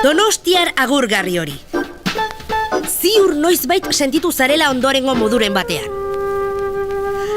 Donostiar agurgarri hori. Ziur noizbait sentitu zarela ondorengo moduren batean.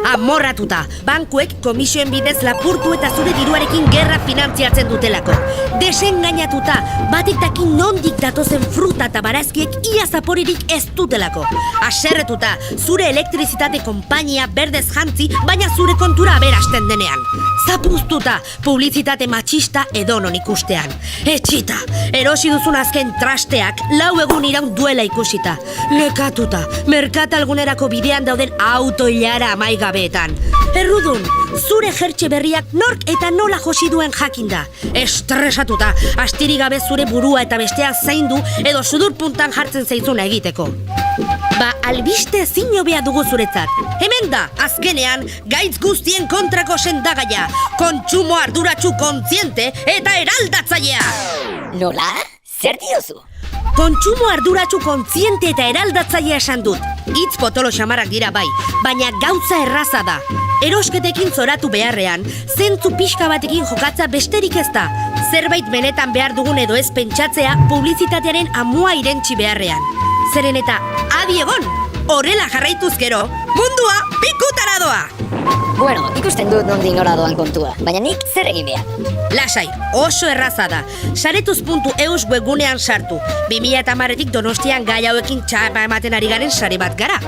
Amorratuta, bankuek komisioen bidez lapurtu eta zure diruarekin gerra finantziatzen dutelako. Desengainatuta, batek dakin nondik datozen fruta eta barazkiek ia zaporirik ez dutelako. Aserretuta, zure elektrizitate konpainia berdez jantzi, baina zure kontura aberasten denean. Zapuztuta, publizitate matxista edonon ikustean. Etxita, erosi duzun azken trasteak 4 egun iraun duela ikusita. Nekatuta, merkatalgunerako bidean dauden auto-ilara amaigabeetan. Errudun, zure jertxe berriak nork eta nola josi duen jakinda. Estresatuta, astiri gabe zure burua eta besteak zaindu edo sudurpuntan jartzen zaizuna egiteko. Ba, albiste ezin hobea dugu zuretzat. Hemen da, azkenean, gaitz guztien kontrako sendagaia. Kontsumo arduratsu kontziente eta eraldatzailea. Nola? Zer diozu? Kontsumo arduratsu kontziente eta eraldatzailea esan dut. Hitz potolo xamarrak dira bai, baina gauza erraza da. Erosketekin zoratu beharrean, zentzu pixka batekin jokatza besterik ez da. Zerbait benetan behar dugun edo ez pentsatzea publizitatearen amua irentsi beharrean. Zeren eta adi egon, horrela jarraituz gero, mundua pikutara doa! Bueno, ikusten dut nondik nora doan kontua, baina nik zer egin behar? Lasai, oso erraza da. Saretuz.eus webgunean sartu. 2010etik Donostian gai hauekin txapa ematen ari garen sare bat gara.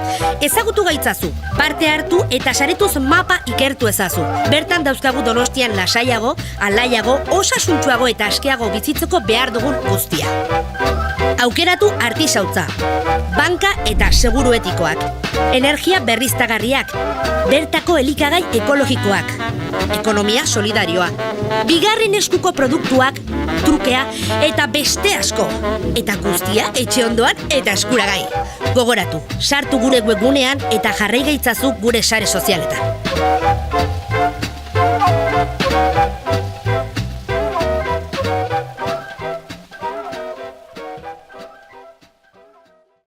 Ezagutu gaitzazu, parte hartu eta saretuz mapa ikertu ezazu. Bertan dauzkagu Donostian lasaiago, alaiago, osasuntsuago eta askeago bizitzeko behar dugun guztia. Aukeratu artisautza, banka eta seguru etikoak, energia berriztagarriak, bertako elikagai ekologikoak, ekonomia solidarioa, bigarren eskuko produktuak, trukea eta beste asko, eta guztia etxe ondoan eta eskuragai. Gogoratu, sartu gure webgunean eta jarrai gaitzazu gure sare sozialetan.